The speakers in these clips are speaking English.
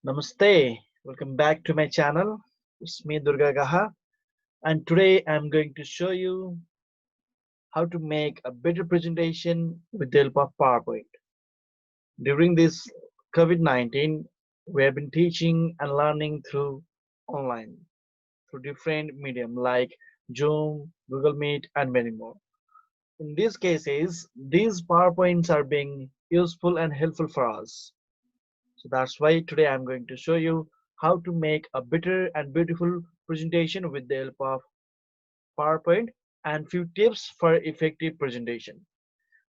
Namaste, welcome back to my channel. It's me Durga Gaha, and today I'm going to show you how to make a better presentation with the help of PowerPoint. During this COVID-19, we have been teaching and learning through online, through different medium like Zoom, Google Meet, and many more. In these cases, these PowerPoints are being useful and helpful for us. So that's why today I'm going to show you how to make a better and beautiful presentation with the help of PowerPoint and few tips for effective presentation.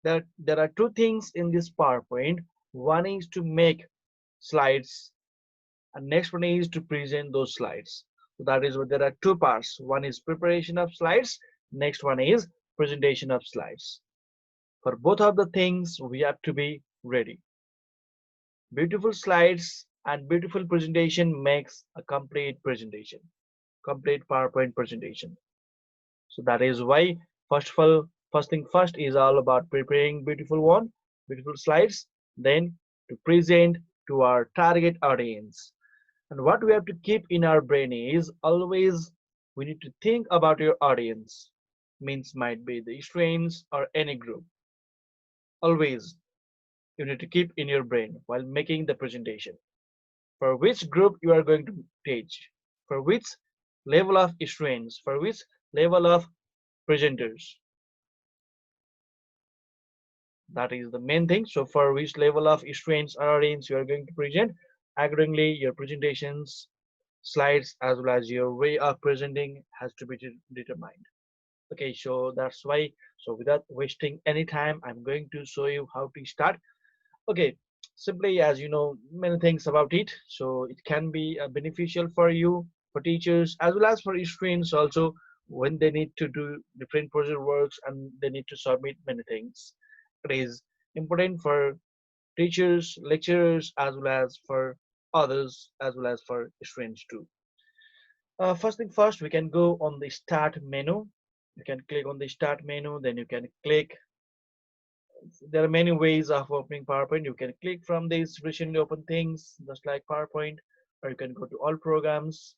There are two things in this PowerPoint. One is to make slides and next one is to present those slides. So that is what there are two parts. One is preparation of slides. Next one is presentation of slides. For both of the things, we have to be ready. Beautiful slides and beautiful presentation makes a complete presentation, complete PowerPoint presentation. So that is why first of all, first thing first is all about preparing beautiful slides, then to present to our target audience. And what we have to keep in our brain is always we need to think about your audience. Means might be the students or any group. Always you need to keep in your brain while making the presentation. For which group you are going to teach, for which level of students, for which level of presenters. That is the main thing. So for which level of students or audience you are going to present, accordingly your presentations, slides as well as your way of presenting has to be determined. Okay, so that's why. So without wasting any time, I'm going to show you how to start. Okay, simply as you know many things about it, so it can be beneficial for you, for teachers as well as for students also when they need to do different project works and they need to submit many things. It is important for teachers, lecturers as well as for others as well as for students too. First thing first, we can go on the start menu. You can click on the start menu, then you can click. There are many ways of opening PowerPoint. You can click from these recently open things, just like PowerPoint, or you can go to all programs.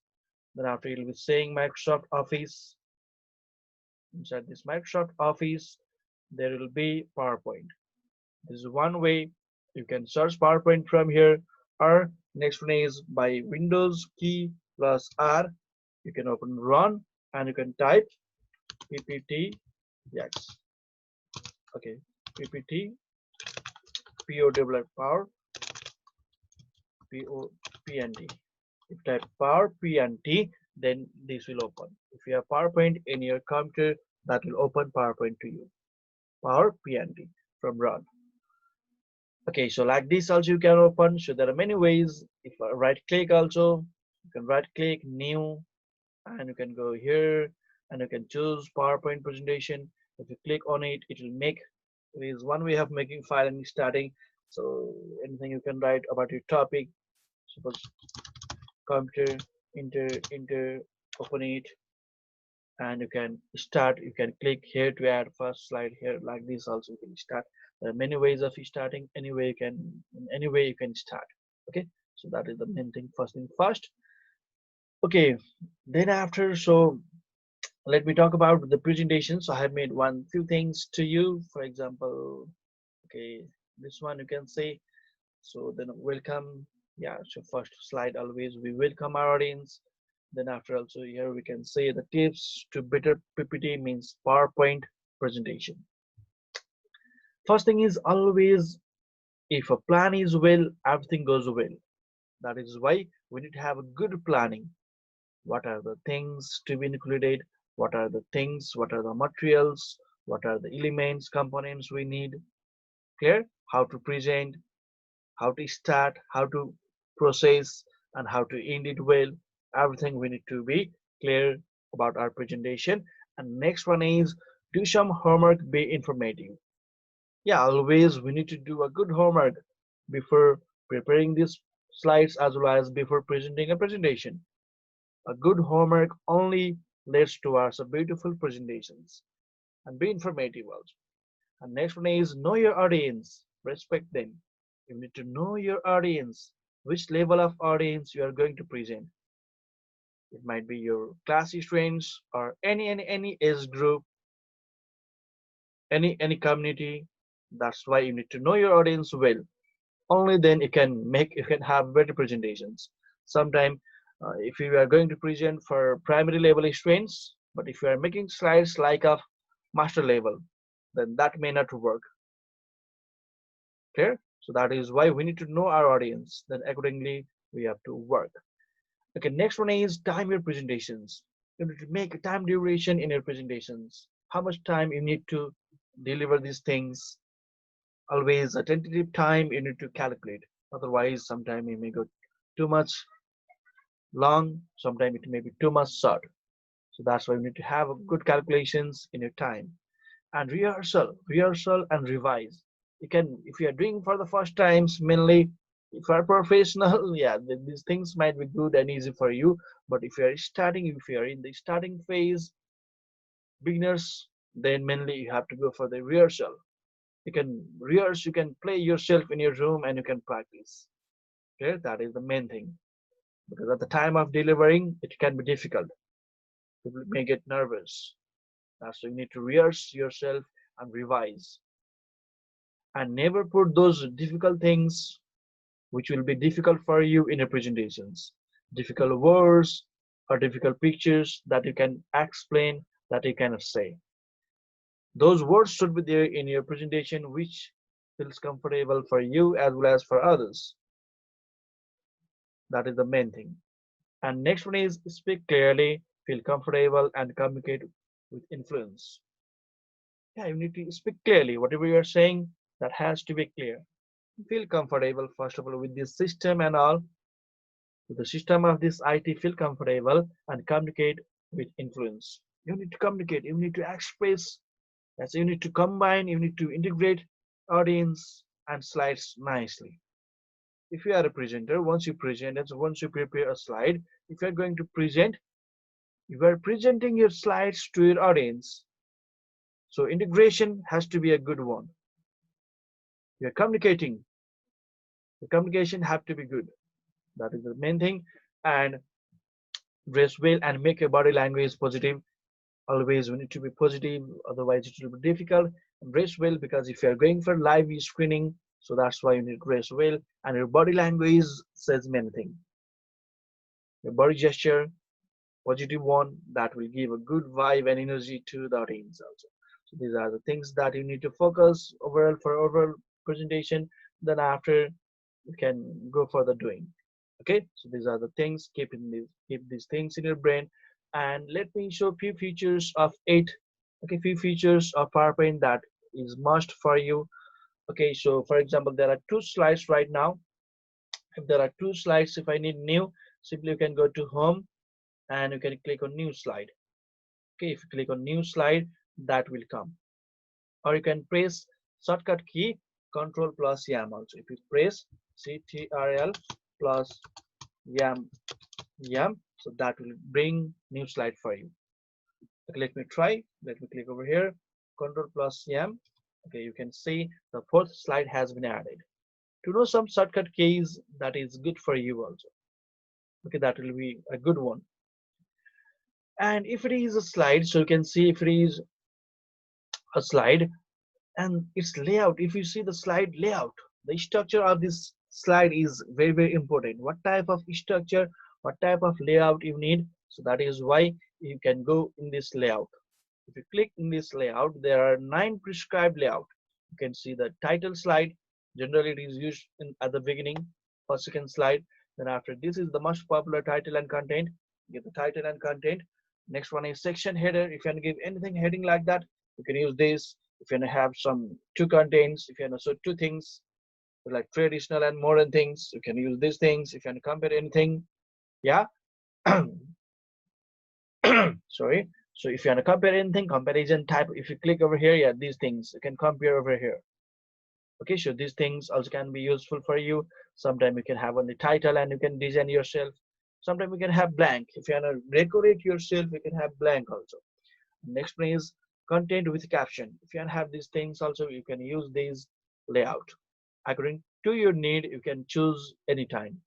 Then after you'll be saying Microsoft Office. Inside this Microsoft Office, there will be PowerPoint. This is one way you can search PowerPoint from here. Or next one is by Windows key plus R. You can open Run and you can type PPT. Yes. Okay. PPT Power PNT. If type Power PNT, then this will open. If you have PowerPoint in your computer, that will open PowerPoint to you. Power PNT from Run. Okay, so like this also you can open. So there are many ways. If I right click also, you can right click new and you can go here and you can choose PowerPoint presentation. If you click on it, it will make, it is one way of making file and starting. So anything you can write about your topic, suppose computer, enter, open it, and you can start. You can click here to add first slide here like this also you can start. There are many ways of starting. Anyway you can, in any way you can start. Okay, so that is the main thing, first thing first. Okay, then after, so let me talk about the presentation. So I have made one few things to you, for example. Okay, this one you can say. So then welcome. Yeah, so first slide always we welcome our audience. Then after also here we can say the tips to better PPT means PowerPoint presentation. First thing is always, if a plan is well, everything goes well. That is why we need to have a good planning. What are the things to be included? What are the things? What are the materials? What are the elements, components we need? Clear? How to present, how to start, how to process, and how to end it well. Everything we need to be clear about our presentation. And next one is do some homework, be informative. Yeah, always we need to do a good homework before preparing these slides as well as before presenting a presentation. A good homework only leads towards a beautiful presentations and be informative also. And next one is know your audience, respect them. You need to know your audience. which level of audience you are going to present. It might be your class students or any age group, any community. That's why you need to know your audience well. Only then you can have better presentations. Sometimes if you are going to present for primary level students, but if you are making slides like a master level, then that may not work. Clear? So that is why we need to know our audience. Then accordingly we have to work. Okay, next one is time your presentations. You need to make a time duration in your presentations. How much time you need to deliver these things. Always a tentative time you need to calculate. Otherwise, sometimes it may go too much long, sometimes it may be too much short. So that's why you need to have a good calculations in your time. And rehearsal and revise. You can, if you are doing for the first times, mainly if you are professional, yeah, these things might be good and easy for you. But if you are in the starting phase, beginners, then mainly you have to go for the rehearsal. You can rehearse, you can play yourself in your room and you can practice. Okay, that is the main thing. Because at the time of delivering, it can be difficult. People may get nervous. So you need to rehearse yourself and revise. And never put those difficult things which will be difficult for you in your presentations. Difficult words or difficult pictures that you can explain that you cannot say. Those words should be there in your presentation which feels comfortable for you as well as for others. That is the main thing. And next one is speak clearly, feel comfortable, and communicate with influence. Yeah, you need to speak clearly. Whatever you are saying, that has to be clear. Feel comfortable, first of all, with this system and all. With the system of this IT, feel comfortable and communicate with influence. You need to communicate, you need to express, yes, you need to combine, you need to integrate audience and slides nicely. If you are a presenter, once you present and once you prepare a slide, if you are going to present, you are presenting your slides to your audience. So integration has to be a good one. You're communicating. The communication have to be good. That is the main thing. And dress well and make your body language positive. Always we need to be positive, otherwise it will be difficult. And dress well because if you are going for live screening, so that's why you need to dress well. And your body language says many things. Your body gesture, positive one, that will give a good vibe and energy to the audience also. So these are the things that you need to focus overall for overall presentation. Then after you can go for the doing. Okay, so these are the things. Keep these things in your brain. And let me show few features of it. Okay, few features of PowerPoint that is must for you. Okay, so for example, there are two slides right now. If there are two slides, if I need new, simply you can go to home and you can click on new slide. Okay, if you click on new slide, that will come. Or you can press shortcut key Control plus Yam also. If you press Ctrl plus Yam, so that will bring new slide for you. Okay, let me try. Let me click over here. Control plus Yam. Okay, you can see the fourth slide has been added. To know some shortcut keys, that is good for you also. Okay, that will be a good one. And if it is a slide, so you can see if it is a slide and its layout. If you see the slide layout, the structure of this slide is very important. What type of structure, what type of layout you need, so that is why you can go in this layout. If you click in this layout, there are 9 prescribed layout. You can see the title slide. Generally it is used at the beginning or second slide. Then after this is the most popular title and content. Give the title and content. Next one is section header. If you want to give anything heading like that, you can use this. If you want to have some two contents, if you want to show two things like traditional and modern things, you can use these things. If you want to compare anything, yeah. Sorry. So if you want to compare anything, comparison type, if you click over here, yeah, these things you can compare over here. Okay, so these things also can be useful for you. Sometimes you can have on the title and you can design yourself. Sometimes you can have blank. If you want to decorate yourself, you can have blank also. Next one is content with caption. If you want to have these things also, you can use these layout. According to your need, you can choose anytime.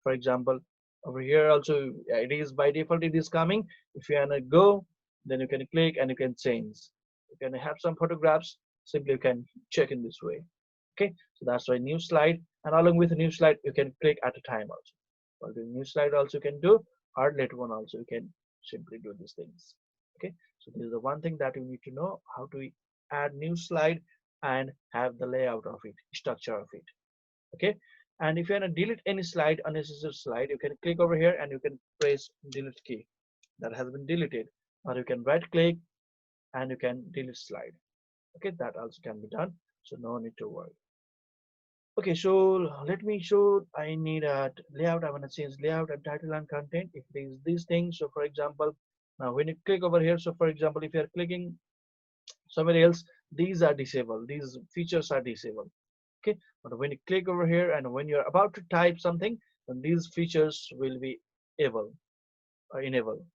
For example, over here also it is by default it is coming. If you wanna go, then you can click and you can change. You can have some photographs, simply you can check in this way. Okay, so that's why new slide, and along with the new slide you can click at a time also. For the new slide also you can do, or later one also you can simply do these things. Okay, so this is the one thing that you need to know, how to add new slide and have the layout of it, structure of it. Okay, and if you want to delete any slide, unnecessary slide, you can click over here and you can press delete key that has been deleted, or you can right click and you can delete slide. Okay, that also can be done, so no need to worry. Okay, so let me show. I need a layout. I want to change layout and title and content. If it is these things, so for example, now when you click over here, so for example, if you are clicking somewhere else, these are disabled, these features are disabled. Okay, but when you click over here and when you're about to type something, then these features will be able or enable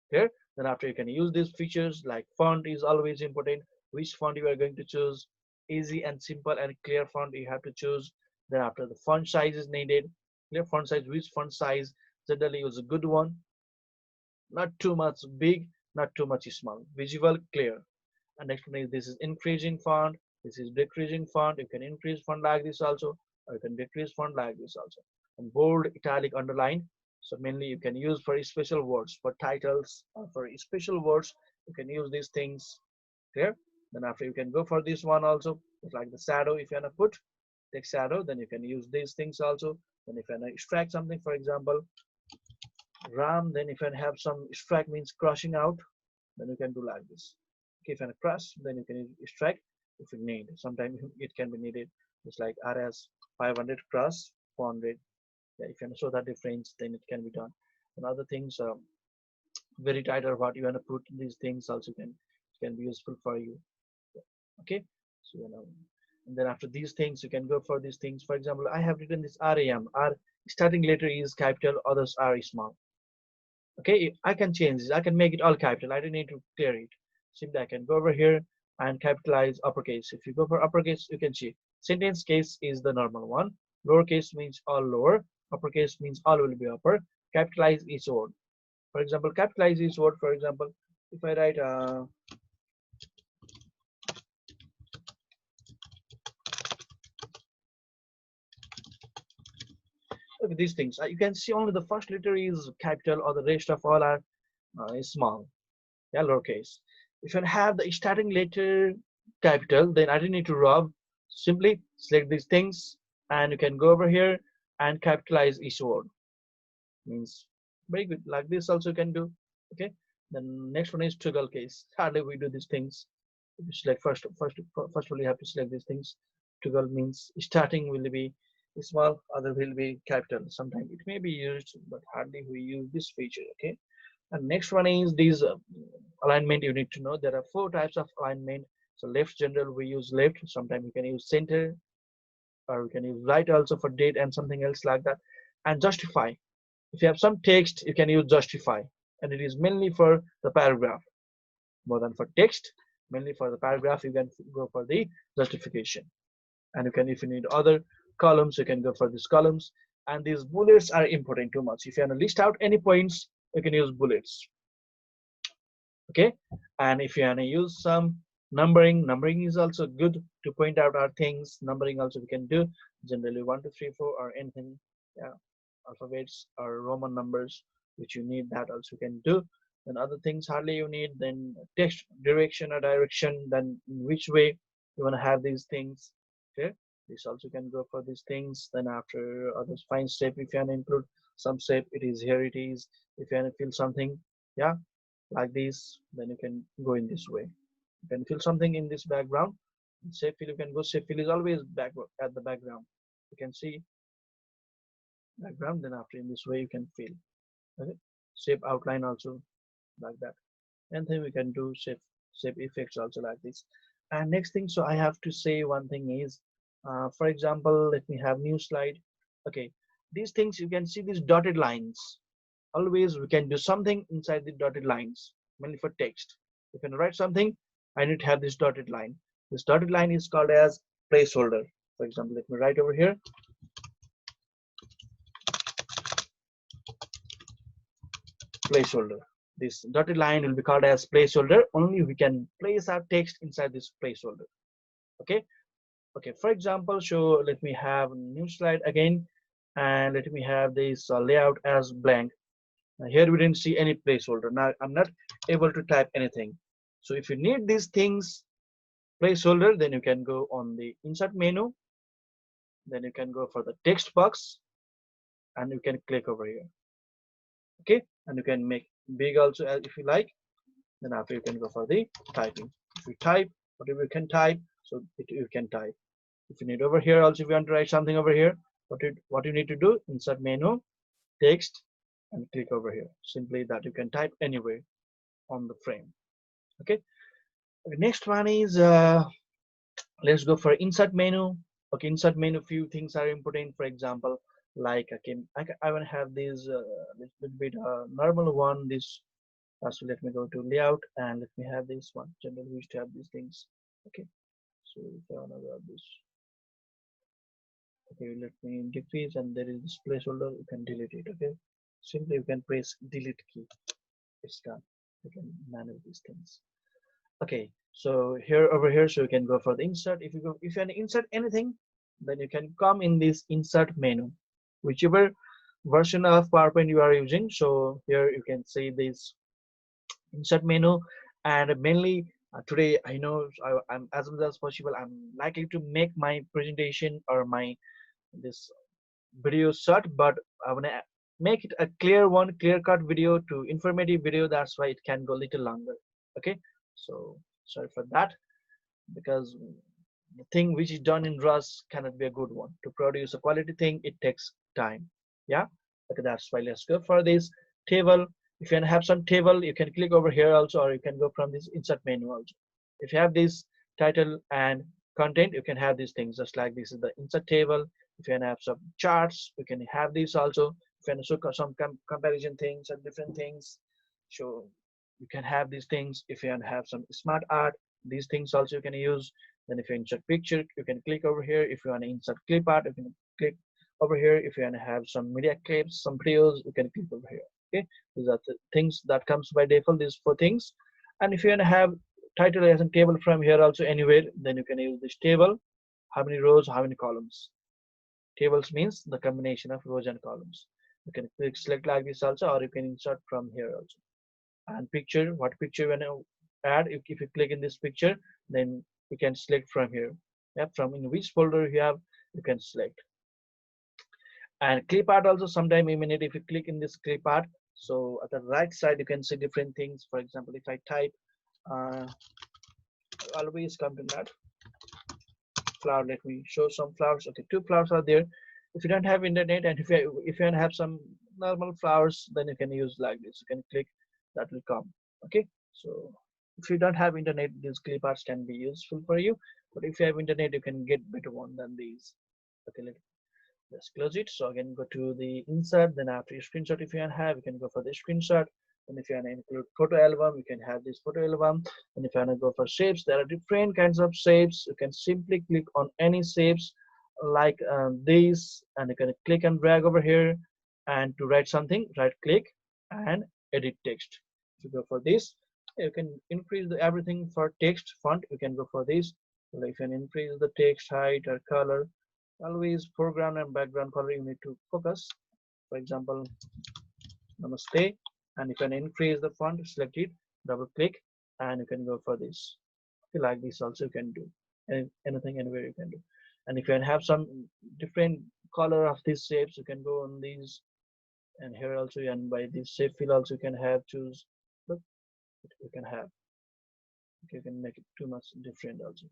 here. Then after you can use these features, like font is always important, which font you are going to choose, easy and simple and clear font you have to choose. Then after the font size is needed, clear font size, which font size, generally use a good one, not too much big, not too much small, visible, clear. And next one is, this is increasing font, this is decreasing font. You can increase font like this also, or you can decrease font like this also. And bold, italic, underline, so mainly you can use for special words, for titles or for special words you can use these things here. Then after you can go for this one also, it's like the shadow. If you want to put text shadow, then you can use these things also. Then if you want to extract something, for example ram, then if you want to have some extract means crushing out, then you can do like this. Okay, if you want to crush, then you can extract if you need. Sometimes it can be needed. It's like rs 500 crush 400. Yeah, if you want to show that difference, then it can be done. And other things, very tight or what you want to put these things also can be useful for you. Okay, so and then after these things you can go for these things. For example, I have written this ram, r starting letter is capital, others are small. Okay, I can change this, I can make it all capital, I don't need to clear it. Simply I can go over here and capitalize uppercase. If you go for uppercase, you can see sentence case is the normal one, lowercase means all lower, uppercase means all will be upper, capitalize each word. For example, capitalize each word. For example, if I write look at these things, you can see only the first letter is capital, or the rest of all are is small, yeah, lowercase. If you have the starting letter capital, then I don't need to rub. Simply select these things and you can go over here and capitalize each word. Means very good. Like this also you can do. Okay. Then next one is toggle case. Hardly we do these things. You select first of all you have to select these things. Toggle means starting will be small, other will be capital. Sometimes it may be used, but hardly we use this feature. Okay. And next one is these alignment. You need to know there are 4 types of alignment. So left general we use left. Sometimes you can use center, or we can use right also for date and something else like that. And justify. If you have some text, you can use justify, and it is mainly for the paragraph more than for text. Mainly for the paragraph, you can go for the justification. And you can, if you need other columns, you can go for these columns. And these bullets are important too much. If you want to list out any points, you can use bullets. Okay, and if you want to use some numbering is also good to point out our things. Numbering also we can do, generally 1 2 3 4 or anything, yeah, alphabets or roman numbers which you need, that also can do. Then other things hardly you need, then text direction or direction, then in which way you want to have these things. Okay, this also can go for these things. Then after others, find shape. If you want to include some shape, it is here, it is. If you want to fill something, yeah, like this, then you can go in this way. You can fill something in this background. Shape fill, you can go, shape fill is always back at the background. You can see background, then after in this way you can fill. Okay, shape outline also like that. And then we can do shape effects also like this. And next thing, so I have to say one thing is, for example, let me have new slide. Okay, these things you can see these dotted lines. Always we can do something inside the dotted lines, mainly for text. If you can write something, I need to have this dotted line. This dotted line is called as placeholder. For example, let me write over here placeholder. This dotted line will be called as placeholder. Only we can place our text inside this placeholder. Okay. Okay. For example, so let me have a new slide again, and let me have this layout as blank. Now here we didn't see any placeholder. Now I'm not able to type anything. So if you need these things placeholder, then you can go on the insert menu. Then you can go for the text box, and you can click over here. Okay, and you can make big also if you like. Then after you can go for the typing. If you type whatever you can type, so you can type. If you need over here also, if you want to write something over here, what you need to do, insert menu, text, and click over here. Simply that you can type anywhere on the frame. Okay. The next one is let's go for insert menu. Okay, insert menu, few things are important. For example, like I want to have this little bit normal one. This so let me go to layout and let me have this one. Generally, we used to have these things. Okay, so if I want to grab this, okay, let me decrease, and there is this placeholder. You can delete it. Okay, simply you can press delete key. It's done. You can manage these things. Okay, so here over here, so you can go for the insert. If you want to insert anything, then you can come in this insert menu, whichever version of PowerPoint you are using. So here you can see this insert menu, and mainly today I know I'm as much as possible I'm likely to make my presentation or my this video short, but I want to make it a clear one, clear cut video to informative video. That's why it can go a little longer. Okay, so sorry for that, because the thing which is done in rush cannot be a good one. To produce a quality thing, it takes time. Yeah, okay, that's why let's go for this table. If you have some table, you can click over here also, or you can go from this insert menu also. If you have this title and content, you can have these things just like this is the insert table. If you have some charts, you can have these also. If you look at some comparison things and different things, so you can have these things. If you have some smart art, these things also you can use. Then if you insert picture, you can click over here. If you want to insert clip art, you can click over here. If you want to have some media clips, some videos, you can click over here. Okay, these are the things that comes by default, these four things. And if you want to have title as a table from here also anywhere, then you can use this table. How many rows, how many columns? Tables means the combination of rows and columns. You can click select like this also, or you can insert from here also. And picture, what picture you want to add, if you click in this picture, then you can select from here. Yep, from in which folder you have, you can select. And clip art also, sometime you may need, if you click in this clip art, so at the right side you can see different things. For example, if I type always come to that flower, let me show some flowers. Okay, two flowers are there. If you don't have internet, and if you have some normal flowers, then you can use like this. You can click, that will come. Okay, so if you don't have internet, these clip arts can be useful for you, but if you have internet, you can get better one than these. Okay, let's close it. So again, go to the insert, then after your screenshot, if you have, you can go for the screenshot. And if you want to include photo album, you can have this photo album. And if you want to go for shapes, there are different kinds of shapes. You can simply click on any shapes like these, and you can click and drag over here. And to write something, right click and edit text. If you go for this, you can increase everything for text font. You can go for this. So if you can increase the text height or color, always foreground and background color you need to focus. For example, Namaste, and you can increase the font, select it, double click, and you can go for this. If you like this also you can do anything anywhere you can do. And if you have some different color of these shapes, you can go on these, and here also, and by this shape fill also you can have choose. Look, you can have. Okay, you can make it too much different also.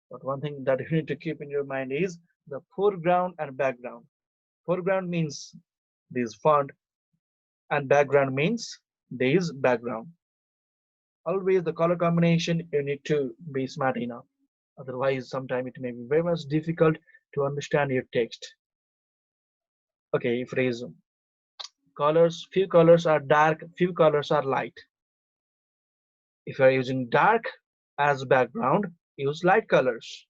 But one thing that you need to keep in your mind is the foreground and background. Foreground means this font, and background means this background. Always the color combination you need to be smart enough. Otherwise, sometimes it may be very much difficult to understand your text. Okay, if it is colors, few colors are dark, few colors are light. If you are using dark as background, use light colors.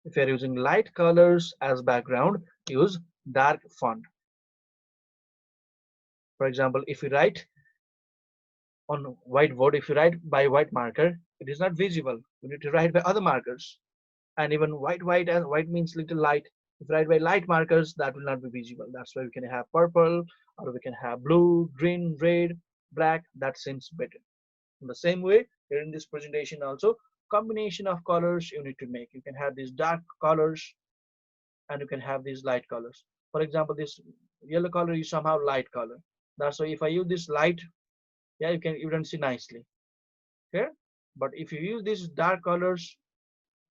If you are using light colors as background, use dark font. For example, if you write on whiteboard, if you write by white marker, it is not visible. You need to write by other markers. And even white and white means little light. If you write by light markers, that will not be visible. That's why we can have purple, or we can have blue, green, red, black. That seems better. In the same way, here in this presentation also, combination of colors you need to make. You can have these dark colors and you can have these light colors. For example, this yellow color is somehow light color. That's why if I use this light, yeah, you can see nicely here. But if you use these dark colors,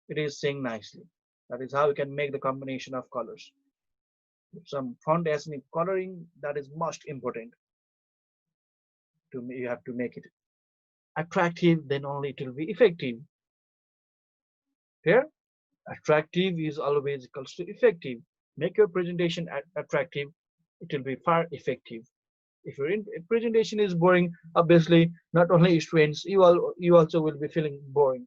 it is seeing nicely. That is how you can make the combination of colors. If some font has any coloring, that is most important. You have to make it attractive, then only it will be effective. Here, attractive is always equals to effective. Make your presentation attractive, it will be far effective. If your presentation is boring, obviously not only students, you also will be feeling boring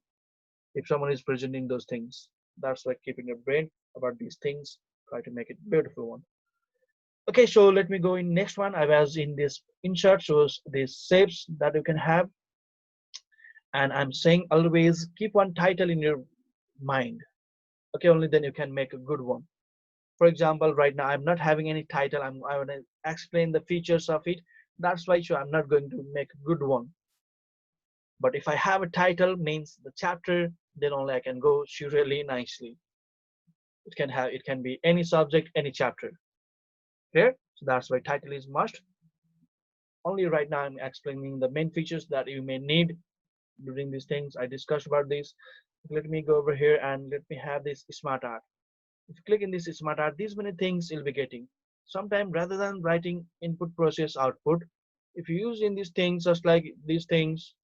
if someone is presenting those things. That's why keeping your brain about these things, try to make it beautiful one. Okay, so let me go in next one. I was in this insert shows these shapes that you can have, and I'm saying always keep one title in your mind. Okay, only then you can make a good one. For example, right now I'm not having any title. I want to explain the features of it. That's why so I'm not going to make a good one. But if I have a title means the chapter, then only I can go really nicely. It can be any subject, any chapter. Here, so that's why title is must. Only right now I'm explaining the main features that you may need during these things. I discussed about this. Let me go over here and let me have this Smartart. If you click in this Smartart, these many things you'll be getting. Sometimes rather than writing input process output, if you use in these things just like these things,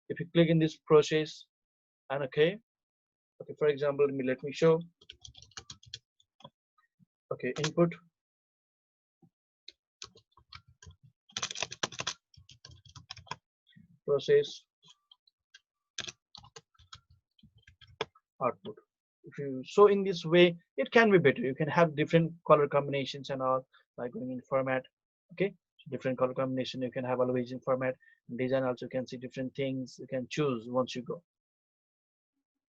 if you click in this process and okay, for example, let me show. Okay, input process output. If you show in this way, it can be better. You can have different color combinations and all by going in format. Okay, so different color combination you can have always in format. Design also you can see different things you can choose once you go.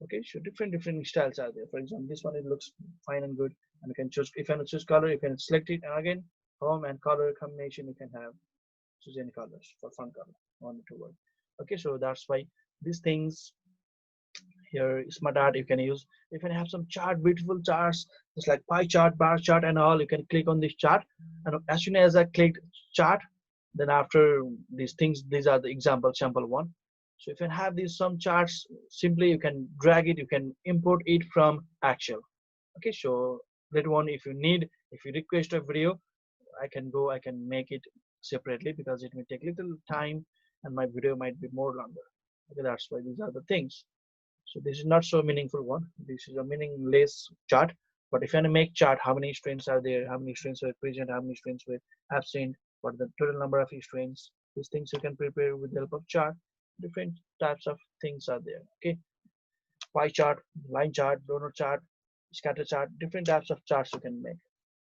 Okay, so different styles are there. For example, this one it looks fine and good, and you can choose. If you want to choose color, you can select it, and again, home and color combination you can have choose any colors for fun color one to work. Okay, so that's why these things here Smartart you can use. You can have some chart, beautiful charts, just like pie chart, bar chart, and all. You can click on this chart, and as soon as I clicked chart, then after these things, these are the sample one. So if you have these some charts, simply you can drag it, you can import it from Excel. Okay, so that one if you need, if you request a video, I can make it separately because it may take little time and my video might be more longer. Okay, that's why these are the things. So this is not so meaningful one. This is a meaningless chart. But if you want to make chart, how many students are there, how many students were present, how many students were absent, what the total number of students, these things you can prepare with the help of chart. Different types of things are there. Okay, pie chart, line chart, donut chart, scatter chart, different types of charts you can make.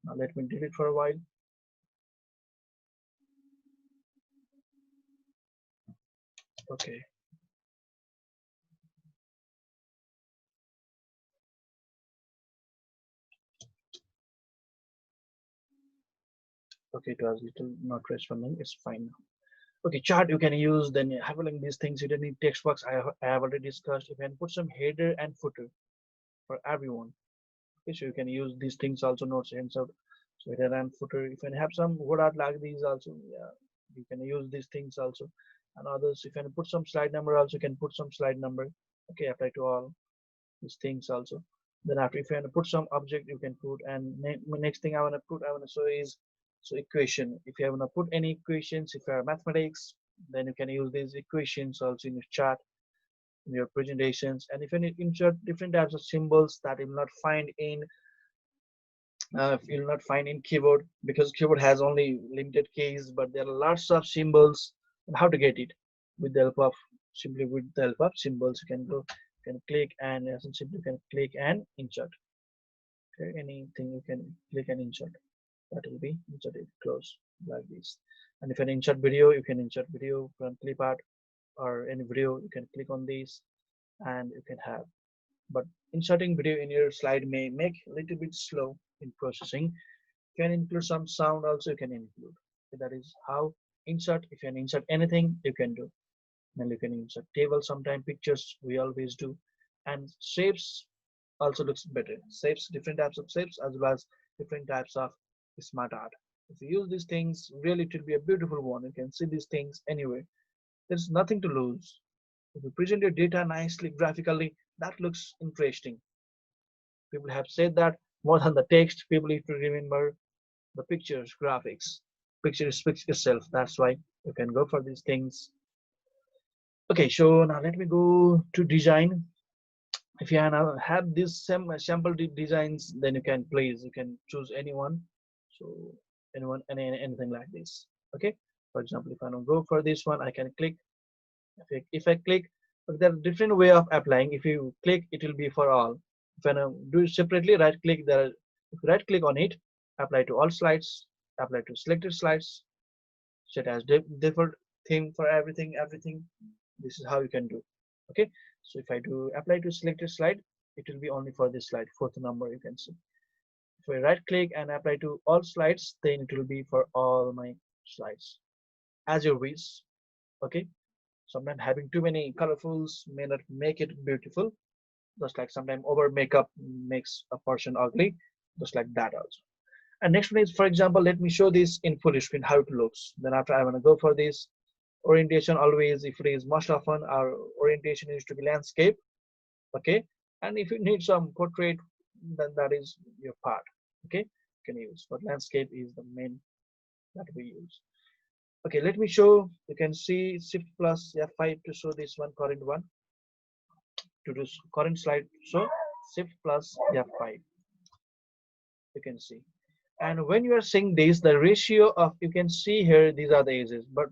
Now let me delete for a while. Okay. Okay, it was little not responding. It's fine now. Okay, chart you can use, then have a link these things. You don't need text box. I have already discussed. You can put some header and footer for everyone. Okay, so you can use these things also, notes and out. So header and footer. You can have some word art like these also. Yeah, you can use these things also. And others, if you can put some slide number also, you can put some slide number. Okay, apply to all these things also. Then after, if you want to put some object, you can put. And next thing I want to show is so equation. If you want to put any equations, if you are mathematics, then you can use these equations also in your chart, in your presentations. And if you need insert different types of symbols that you will not find in you'll not find in keyboard, because keyboard has only limited keys, but there are lots of symbols. And how to get it with the help of simply with the help of symbols, you can go, you can click and simply you can click and insert. Okay, anything you can click and insert. that will be inserted close like this. And if you can insert video, you can insert video from clip art or any video, you can click on this and you can have. But inserting video in your slide may make a little bit slow in processing. You can include some sound also, you can include. So that is how insert. If you can insert anything, you can do. Then you can insert table, sometime pictures we always do, and shapes also looks better. Shapes, different types of shapes as well as different types of smart art. If you use these things, really it will be a beautiful one. You can see these things anywhere. There's nothing to lose. If you present your data nicely graphically, that looks interesting. People have said that more than the text, people need to remember the pictures, graphics. Picture speaks itself. That's why you can go for these things. Okay, so now let me go to design. If you have these sample designs, then you can please you can choose anyone. So anyone, anything like this. Okay. For example, if I don't go for this one, I can click. If I click, there are different way of applying. If you click, it will be for all. If I now do it separately, right click there. If you right click on it, apply to all slides, apply to selected slides, set as default theme for everything. This is how you can do. Okay, so if I do apply to selected slide, it will be only for this slide, fourth number you can see. If I right click and apply to all slides, then it will be for all my slides as your wish. Okay, sometimes having too many colorfuls may not make it beautiful, just like sometimes over makeup makes a person ugly, just like that also. And next one is, for example, let me show this in full screen how it looks. Then after I want to go for this orientation, always if it is most often our orientation is to be landscape. Okay, and if you need some portrait, then that is your part. Okay, you can use, but landscape is the main that we use. Okay, let me show. You can see shift plus F5 to show this one current one, to do current slide. So shift plus F5, you can see. And when you are seeing this, the ratio of, you can see here, these are the edges, but